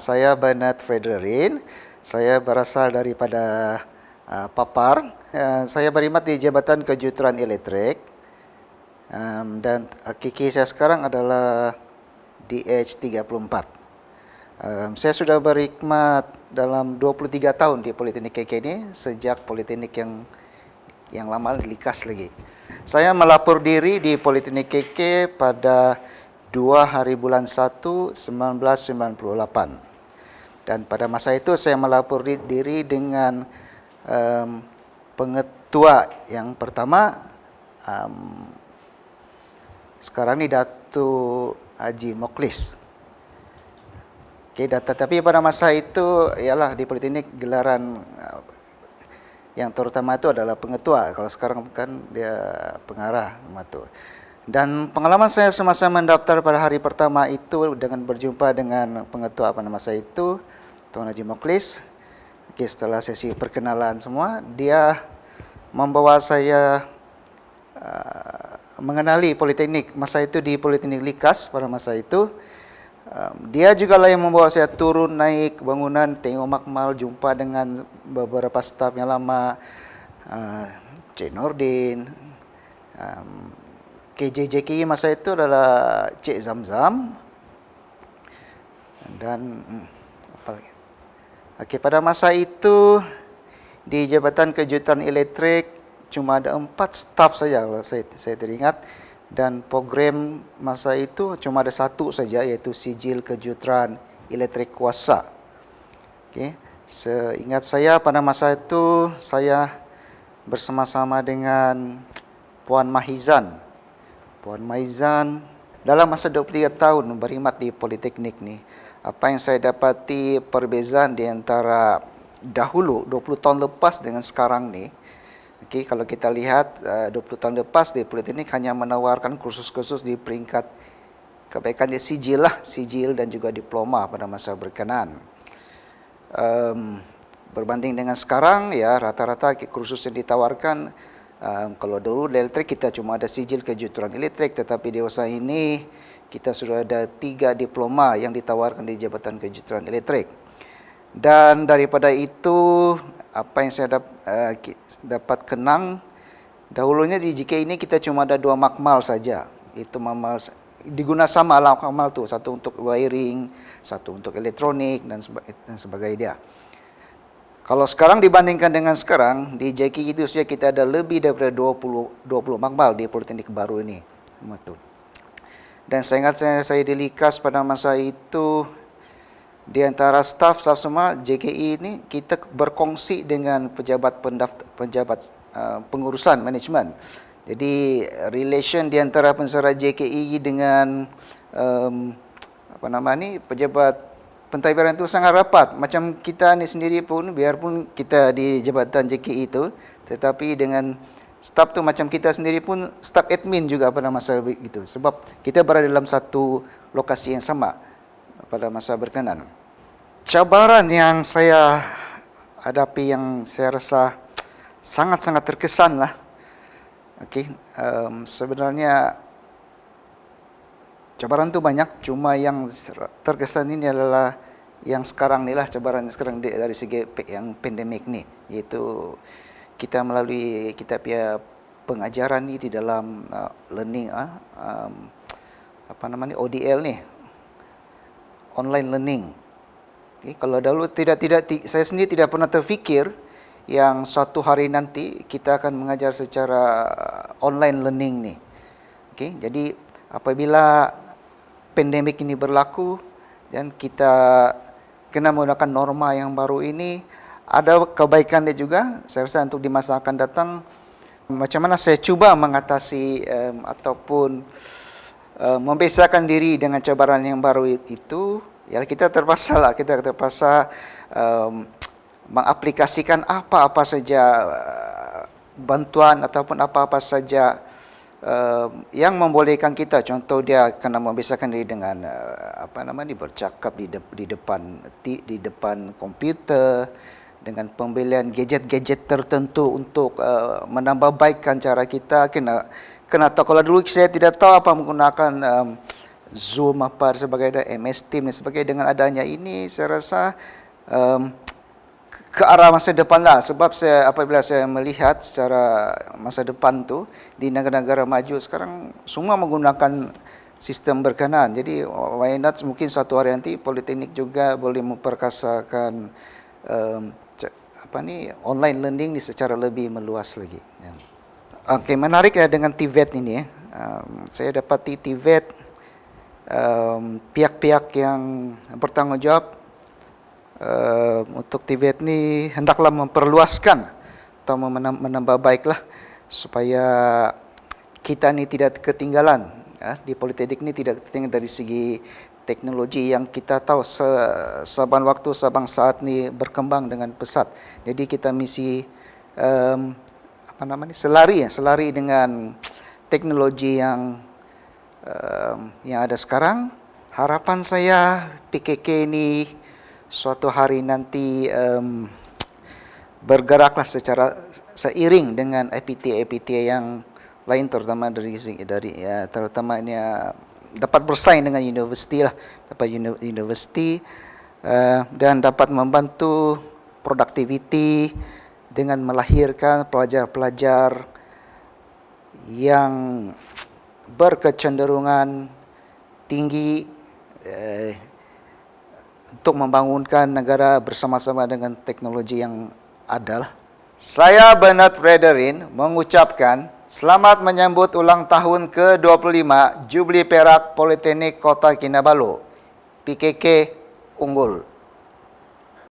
saya Bernard Frederick. Saya berasal daripada Papar. Saya berkhidmat di Jabatan Kejuruteraan Elektrik. Dan KK saya sekarang adalah DH34. Saya sudah berkhidmat dalam 23 tahun di Politeknik KK ini, sejak Politeknik yang lama Likas lagi. Saya melapor diri di Politeknik KK pada 2 hari bulan 1 1998. Dan pada masa itu saya melapor diri dengan pengetua yang pertama, sekarang ni Datuk Haji Moklis. Tetapi pada masa itu ialah di Politeknik gelaran yang terutama itu adalah pengetua. Kalau sekarang kan dia pengarah tu. Dan pengalaman saya semasa mendaftar pada hari pertama itu dengan berjumpa dengan pengetua pada masa itu, Tuan Haji Moklis. Setelah sesi perkenalan semua, dia membawa saya mengenali Politeknik. Masa itu di Politeknik Likas pada masa itu. Dia juga lah yang membawa saya turun naik bangunan, tengok makmal, jumpa dengan beberapa staf yang lama, Cik Nordin, KJJKI masa itu adalah Cik Zamzam, dan apa lagi? Okey, pada masa itu di Jabatan Kejuruteraan Elektrik cuma ada 4 staf saja kalau saya teringat, dan program masa itu cuma ada 1 saja, iaitu Sijil Kejuruteraan Elektrik Kuasa. Okey, seingat saya pada masa itu saya bersama-sama dengan Puan Mahizan. Puan Mahizan dalam masa 23 tahun berkhidmat di Politeknik ni, apa yang saya dapati perbezaan di antara dahulu 20 tahun lepas dengan sekarang ni. Okey, kalau kita lihat 20 tahun lepas di Politeknik hanya menawarkan kursus-kursus di peringkat kebaikan dia sijil lah, sijil dan juga diploma pada masa berkenaan. Berbanding dengan sekarang ya, rata-rata kursus yang ditawarkan, kalau dulu di elektrik kita cuma ada sijil kejuruteraan elektrik, tetapi di usaha ini kita sudah ada 3 diploma yang ditawarkan di Jabatan Kejuruteraan Elektrik. Dan daripada itu, apa yang saya dapat kenang, dahulunya di JK ini kita cuma ada 2 makmal saja. Itu makmal diguna sama lah makmal tu, satu untuk wiring, satu untuk elektronik dan sebagainya. Kalau sekarang dibandingkan dengan sekarang, di JK itu saja kita ada lebih daripada 20 makmal di Politeknik baru ini. Dan saya ingat saya di Likas pada masa itu, di antara staf semua JKI ini kita berkongsi dengan pejabat pengurusan manajemen. Jadi relation di antara pensara JKI dengan pejabat pentadbiran itu sangat rapat. Macam kita ni sendiri pun, biarpun kita di jabatan JKI itu, tetapi dengan staf tu macam kita sendiri pun staf admin juga pada masa itu. Sebab kita berada dalam satu lokasi yang sama pada masa berkenan. Cabaran yang saya hadapi yang saya rasa sangat-sangat terkesan lah. Okey, sebenarnya cabaran tu banyak, cuma yang terkesan ini adalah yang sekarang ni lah, cabaran sekarang dari segi yang pandemik ni, iaitu kita melalui kita punya pengajaran ni di dalam learning ODL ni, online learning. Okay, kalau dahulu saya sendiri tidak pernah terfikir yang suatu hari nanti kita akan mengajar secara online learning ni. Okay, jadi apabila pandemik ini berlaku dan kita kena menggunakan norma yang baru ini, ada kebaikan dia juga. Saya rasa untuk di masa akan datang, macam mana saya cuba mengatasi ataupun membiasakan diri dengan cabaran yang baru itu, ya kita terpaksa mengaplikasikan apa-apa saja bantuan ataupun apa-apa saja yang membolehkan kita. Contoh dia kena membiasakan diri dengan bercakap di depan komputer, dengan pembelian gadget-gadget tertentu untuk menambah baikkan cara kita. Kena tahu, kalau dulu saya tidak tahu apa menggunakan Zoom apa dan sebagainya, MS Team dan sebagainya. Dengan adanya ini saya rasa ke arah masa depan lah, sebab apabila saya melihat secara masa depan tu di negara-negara maju sekarang semua menggunakan sistem berkenaan. Jadi why not mungkin suatu hari nanti Politeknik juga boleh memperkasakan online learning ni secara lebih meluas lagi. Ya. Okey, menarik ya dengan TVET ini. Saya dapati TVET pihak-pihak yang bertanggungjawab untuk TVET ni hendaklah memperluaskan atau menambah baiklah supaya kita ni tidak ketinggalan, ya, di Politeknik ni tidak ketinggalan dari segi teknologi yang kita tahu saban waktu saban saat ni berkembang dengan pesat. Jadi kita mesti selari dengan teknologi yang ada sekarang. Harapan saya PKK ini suatu hari nanti bergeraklah secara seiring dengan APT yang lain, terutama terutama ini dapat bersaing dengan universiti lah, dapat universiti dan dapat membantu produktiviti dengan melahirkan pelajar-pelajar yang berkecenderungan tinggi untuk membangunkan negara bersama-sama dengan teknologi yang ada. Saya Bernard Frederin mengucapkan selamat menyambut ulang tahun ke-25 Jubli Perak Politeknik Kota Kinabalu. PKK unggul.